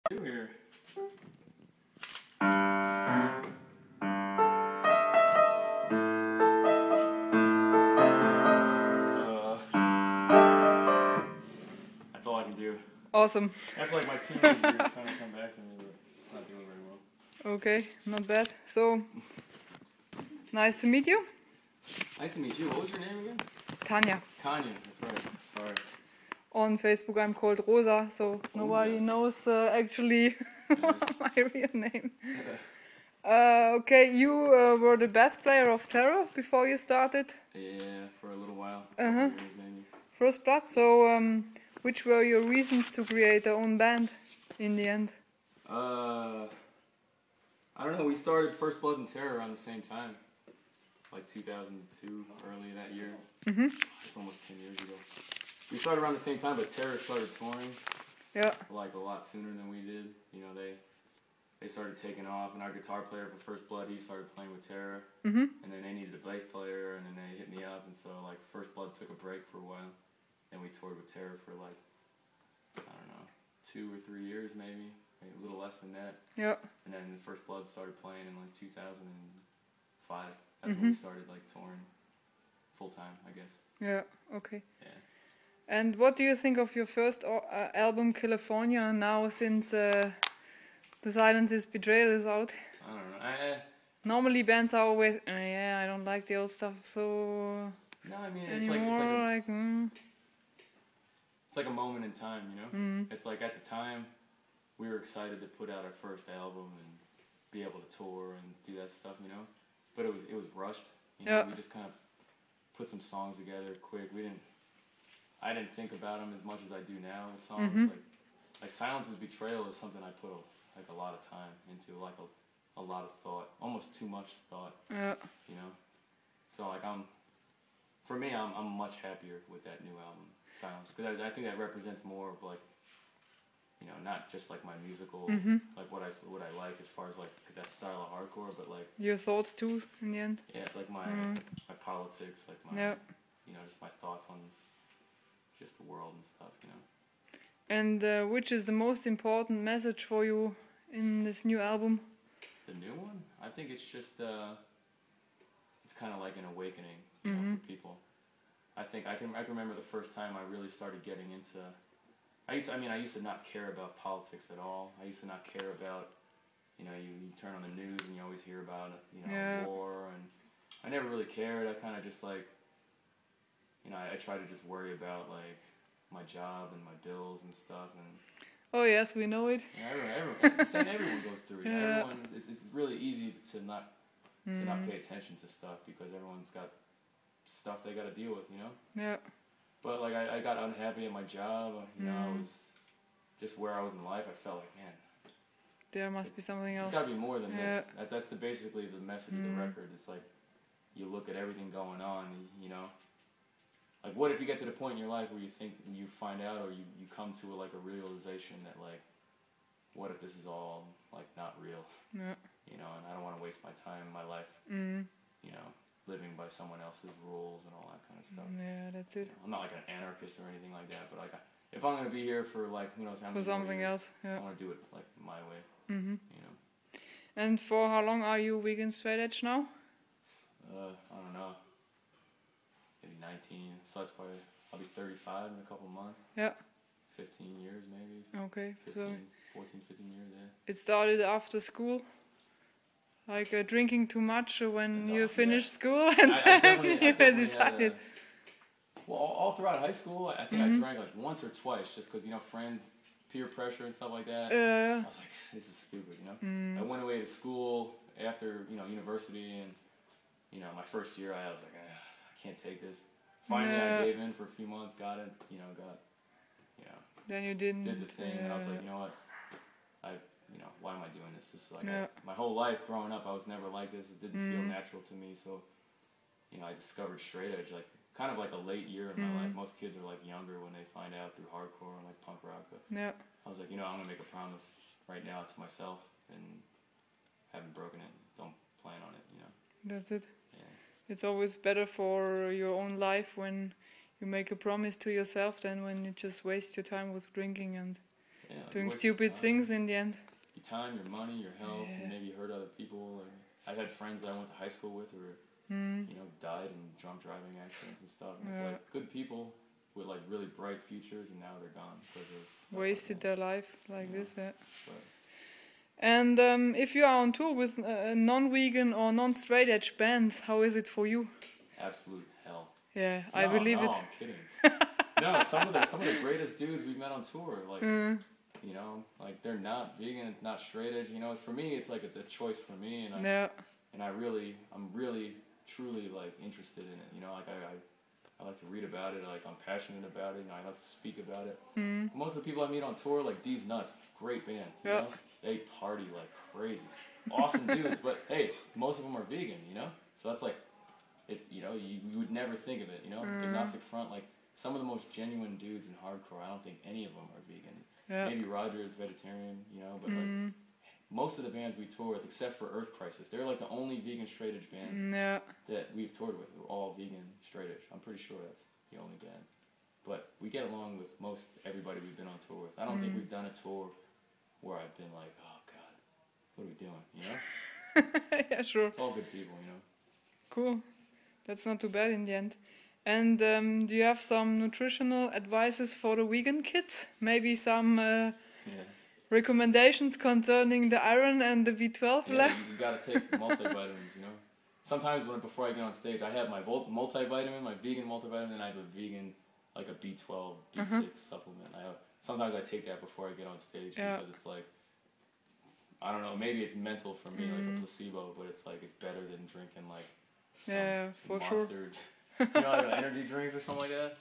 do here? That's all I can do. Awesome. That's like my team trying to come back to me, but it's not doing very well. Okay, not bad. So, nice to meet you. Nice to meet you. What was your name again? Tanya. Tanya, that's right. Sorry. On Facebook I'm called Rosa, so nobody knows actually my real name. Okay, you were the best player of Terror before you started? Yeah, for a little while. Years maybe. First Blood. So, which were your reasons to create your own band in the end? I don't know. We started First Blood and Terror around the same time, like 2002, early that year. It's almost 10 years ago. We started around the same time, but Terror started touring. Yeah. Like a lot sooner than we did. You know, they started taking off, and our guitar player for First Blood, he started playing with Terror. And then they needed a bass player, and then they hit me up, and so like First Blood took a break for a while. Then we toured with Terror for like, I don't know, 2 or 3 years maybe a little less than that. Yeah. And then the First Blood started playing in like 2005. That's when we started like touring full time, I guess. Yeah. Okay. Yeah. And what do you think of your first album, California, now since The Silence is Betrayal is out? I don't know. Normally bands are always, yeah, I don't like the old stuff so No, I mean, it's like a moment in time, you know? It's like at the time, we were excited to put out our first album and be able to tour and do that stuff, you know? But it was rushed, you know? We just kind of put some songs together quick. I didn't think about them as much as I do now with songs. Like Silence's Betrayal is something I put a lot of time into, like a lot of thought, almost too much thought. Yeah. You know, so like I'm much happier with that new album, Silence, because I think that represents more of like, you know, not just like my musical, like what I like as far as like that style of hardcore, but like your thoughts too in the end. Yeah, it's like my politics, like my you know, just my thoughts on just the world and stuff, you know. And which is the most important message for you in this new album? The new one? I think it's just, it's kind of like an awakening, you know, for people. I think I can remember the first time I really started getting into, I used to not care about politics at all. I used to not care about, you know, you turn on the news and you always hear about, you know, war, and I never really cared. I kind of just like, you know, I try to just worry about like my job and my bills and stuff, and oh yes, we know it. Yeah, everyone goes through it. Yeah. It's really easy to not pay attention to stuff because everyone's got stuff they got to deal with, you know. Yeah. But like I got unhappy at my job. You know, I was just where I was in life. I felt like, man, there must be something else. There's got to be more than this. That's basically the message of the record. It's like you look at everything going on, you know. Like, what if you get to the point in your life where you find out, or you come to like a realization that like, what if this is all like not real? Yeah. You know, and I don't want to waste my time in my life, you know, living by someone else's rules and all that kind of stuff. Yeah, that's it. You know, I'm not like an anarchist or anything like that, but like, if I'm gonna be here for like who knows how many for something years, else, I want to do it like my way. You know. And for how long are you vegan straight edge now? I don't know. Maybe 19, so that's probably, I'll be 35 in a couple months. Yeah. 15 years maybe. Okay. 14, 15 years, yeah. It started after school? Like drinking too much when you finished school and then you decided... Well, all throughout high school, I think I drank like once or twice just because, you know, friends, peer pressure and stuff like that. I was like, this is stupid, you know? I went away to school after, you know, university, and, you know, my first year I was like, I can't take this. Finally, I gave in for a few months, got it, you know, then you did the thing, and I was like, you know what, you know, why am I doing this? This is like, my whole life growing up, I was never like this. It didn't feel natural to me, so, you know, I discovered straight edge, like, kind of like a late year in my life. Most kids are like younger when they find out through hardcore and like punk rock, but I was like, you know, I'm gonna make a promise right now to myself, and haven't broken it, don't plan on it, you know. That's it. It's always better for your own life when you make a promise to yourself than when you just waste your time with drinking and like, doing waste your stupid time. things in the end. Your time, your money, your health, and maybe hurt other people. And I've had friends that I went to high school with who were, you know, died in drunk driving accidents and stuff. And it's like good people with like really bright futures, and now they're gone because of stuff wasted like their life like this. Yeah. But And if you are on tour with non-vegan or non-straight edge bands, how is it for you? absolute hell. Yeah, I believe it. I'm kidding. No, some of the greatest dudes we've met on tour, like you know, like they're not vegan, not straight edge. You know, for me, it's like it's a choice for me, and I'm really truly like interested in it. You know, like I like to read about it. Like I'm passionate about it. You know, I like to speak about it. Most of the people I meet on tour, like These Nuts, great band. You know, they party like crazy, awesome dudes. But hey, most of them are vegan. You know, so that's like, it's, you know, you would never think of it. You know, Agnostic Front, like some of the most genuine dudes in hardcore. I don't think any of them are vegan. Maybe Roger is vegetarian. You know, but like most of the bands we tour with, except for Earth Crisis, they're like the only vegan straight edge band that we've toured with. We're all vegan straight edge. I'm pretty sure that's the only band. But we get along with most everybody we've been on tour with. I don't think we've done a tour where I've been like, oh God, what are we doing? You know? Yeah, sure. It's all good people, you know? Cool. That's not too bad in the end. And do you have some nutritional advices for the vegan kids? Maybe some recommendations concerning the iron and the B12 level? You gotta take multivitamins, you know? Sometimes before I get on stage, I have my multivitamin, my vegan multivitamin, and I have a vegan, like a B12, B6 supplement. Sometimes I take that before I get on stage because it's like, I don't know, maybe it's mental for me, like a placebo, but it's like, it's better than drinking like some for monster, you know, like energy drinks or something like that.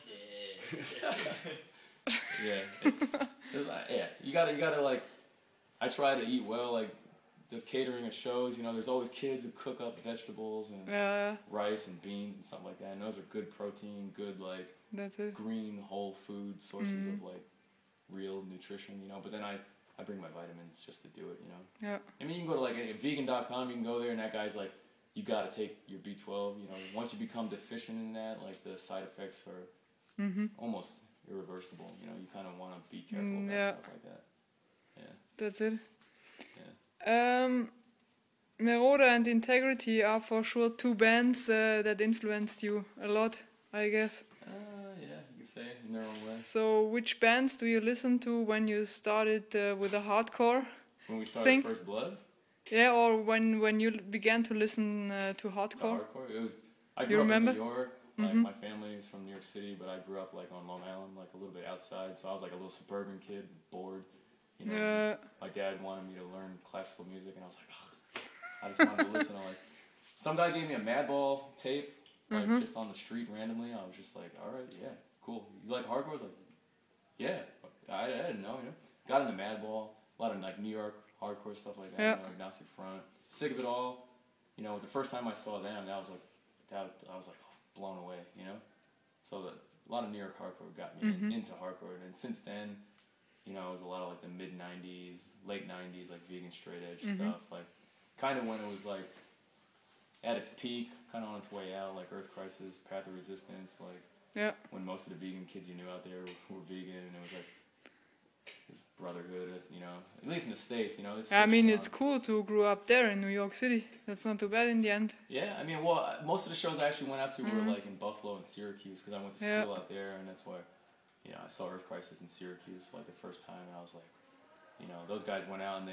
You gotta like, I try to eat well, like the catering at shows, you know, there's always kids who cook up vegetables and rice and beans and stuff like that, and those are good protein, good like green whole food sources of like real nutrition, you know. But then I bring my vitamins just to do it, you know. I mean, you can go to like vegan.com, you can go there and that guy's like, you gotta take your B12, you know. Once you become deficient in that, like the side effects are almost irreversible, you know. You kind of want to be careful about stuff like that. That's it. Meroda and Integrity are for sure two bands that influenced you a lot, I guess. You could say in their own way. So, which bands do you listen to when you started with the hardcore? When we started First Blood? Yeah, or when you began to listen to hardcore? I grew up in New York. Like my family is from New York City, but I grew up like on Long Island, like a little bit outside. So I was like a little suburban kid, bored. You know, my dad wanted me to learn classical music, and I was like, ugh. I just wanted to listen to like. Some guy gave me a Madball tape, like just on the street randomly. I was just like, all right, yeah, cool. You like hardcore? I was like, yeah. I didn't know, you know. Got into Madball, a lot of like New York hardcore stuff like that. You know, Agnostic Front, Sick of It All. You know, the first time I saw them, I was like blown away. You know, so a lot of New York hardcore got me into hardcore, and since then. You know, it was a lot of like the mid-90s, late 90s, like vegan straight edge stuff. Like, kind of when it was like at its peak, kind of on its way out, like Earth Crisis, Path of Resistance, like when most of the vegan kids you knew out there were vegan, and it was like this brotherhood, you know, at least in the States, you know. I mean, it's cool to grow up there in New York City. That's not too bad in the end. Yeah, I mean, well, most of the shows I actually went out to were like in Buffalo and Syracuse, because I went to school out there, and that's why. You know, I saw Earth Crisis in Syracuse for like the first time, and I was like, you know, those guys went out and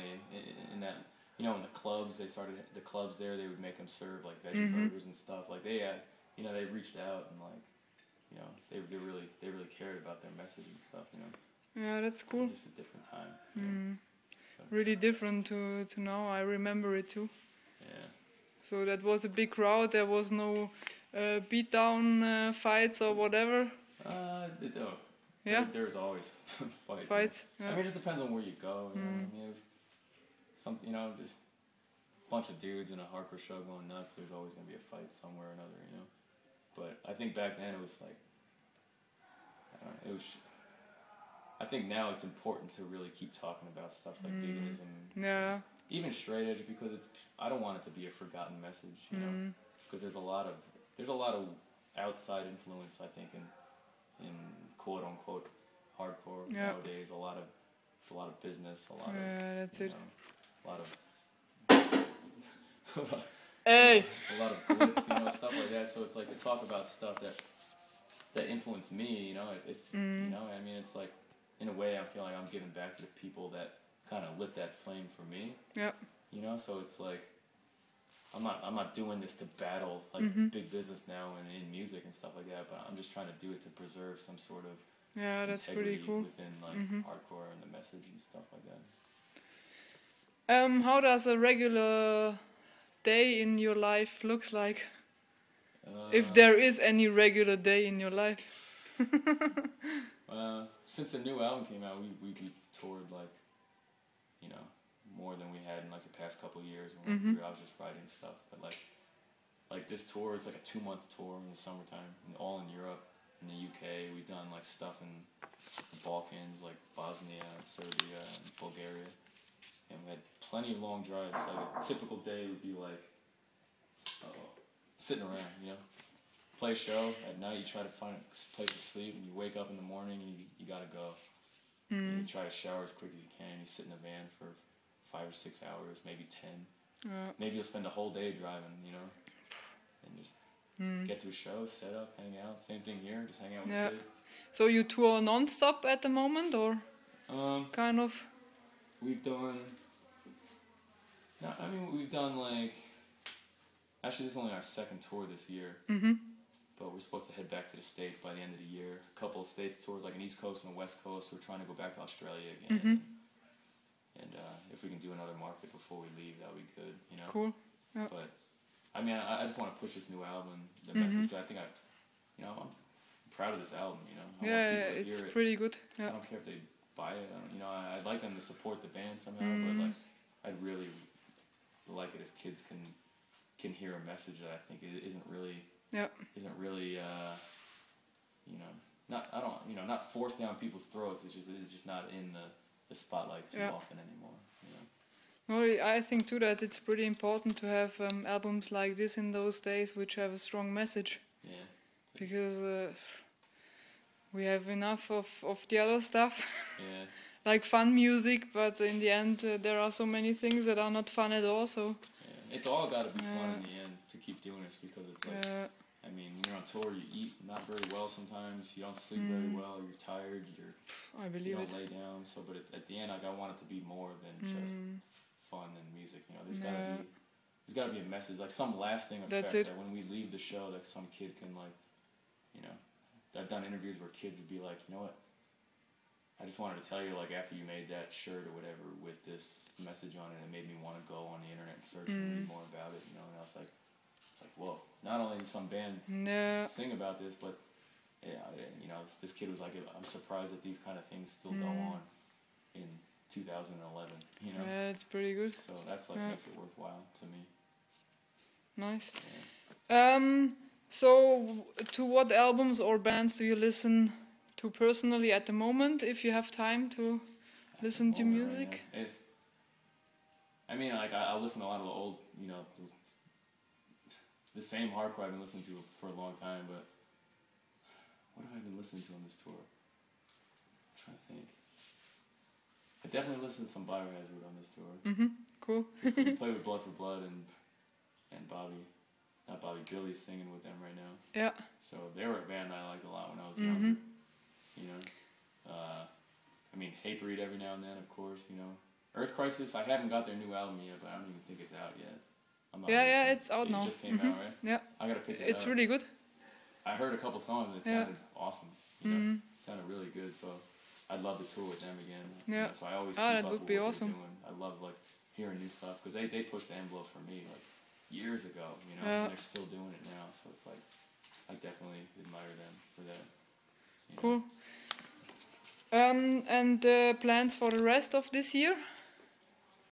in the clubs, they started the clubs there. They would make them serve like veggie burgers and stuff. Like they had, you know, they reached out and like, you know, they really cared about their message and stuff. You know. Yeah, that's cool. Just a different time. So. Really different to now. I remember it too. Yeah. So that was a big crowd. There was no beat-down fights or whatever. There's always fights. I mean, it just depends on where you go. You know? I mean, you know, just a bunch of dudes in a hardcore show going nuts. There's always gonna be a fight somewhere or another, you know. But I think back then it was like, I think now it's important to really keep talking about stuff like veganism. Yeah. Even straight edge, because I don't want it to be a forgotten message, you know, because there's a lot of outside influence, I think, in quote unquote hardcore nowadays. A lot of it's a lot of business, a lot of that's it. A lot of Hey. a lot of glitz, stuff like that. So it's like to talk about stuff that influenced me, if I mean, it's like in a way I feel like I'm giving back to the people that kind of lit that flame for me. Yeah. So it's like I'm not doing this to battle like big business now and in music and stuff like that, but I'm just trying to do it to preserve some sort of that's pretty cool within like hardcore and the message and stuff like that. How does a regular day in your life looks like? If there is any regular day in your life. Since the new album came out, we toured like more than we had in like the past couple of years when I was just writing stuff. But like this tour, it's like a 2-month tour in the summertime, all in Europe, in the UK. We've done like stuff in the Balkans, like Bosnia, Serbia, and Bulgaria, and we had plenty of long drives. Like a typical day would be like sitting around, play a show at night. You try to find a place to sleep, and you wake up in the morning and you gotta go. And you try to shower as quick as you can. You sit in the van for 5 or 6 hours, maybe 10. Maybe you'll spend the whole day driving, and just get to a show, set up, hang out. Same thing here, just hang out with the kids. So you tour non-stop at the moment, or kind of? We've done. No, I mean we've done like. Actually, this is only our second tour this year. But we're supposed to head back to the States by the end of the year. A couple of States tours, like an East Coast and a West Coast. We're trying to go back to Australia again. And if we can do another market before we leave, that would be good, Cool. Yeah. But, I mean, I just want to push this new album, the message. I think I'm proud of this album, I want people to hear it's it. pretty good. Yeah. I don't care if they buy it. I'd like them to support the band somehow, but like, I'd really like it if kids can hear a message that I think isn't really not forced down people's throats. It's just not in the spotlight too often anymore. Well, I think too that it's pretty important to have albums like this in those days which have a strong message. Yeah. Because we have enough of the other stuff. Yeah. Like fun music, but in the end there are so many things that are not fun at all. So. Yeah. It's all got to be fun in the end to keep doing this, because it's like. I mean, when you're on tour, you eat not very well sometimes. You don't sleep very well. You're tired. You don't lay down. So, but at the end, like, I want it to be more than just fun and music. There's got to be a message, like some lasting effect. That when we leave the show, that some kid can like, I've done interviews where kids would be like, you know what? I just wanted to tell you, like, after you made that shirt or whatever with this message on it, it made me want to go on the internet and search and read more about it. And I was like. Whoa! Not only did some band sing about this, but this kid was like, I'm surprised that these kind of things still go on in 2011. Yeah, it's pretty good. So that's like makes it worthwhile to me. Nice. Yeah. So to what albums or bands do you listen to personally at the moment, if you have time to listen to music? Right, I mean, like I listen to a lot of the old, the same hardcore I've been listening to for a long time, but what have I been listening to on this tour? I'm trying to think. I definitely listened to some Biohazard on this tour. Cool. We played with Blood for Blood and Billy's singing with them right now. Yeah. So they were a band I liked a lot when I was younger. I mean, Hatebreed every now and then, of course. Earth Crisis. I haven't got their new album yet, but I don't even think it's out yet. It's out now. It just came out, right? Yeah. I gotta pick that up. It's really good. I heard a couple songs and it sounded awesome. It sounded really good, so I'd love to tour with them again. Yeah. So I always keep up that with would what be they're awesome. doing. I love like hearing new stuff because they pushed the envelope for me like years ago, and they're still doing it now. So it's like I definitely admire them for that. Cool. And plans for the rest of this year?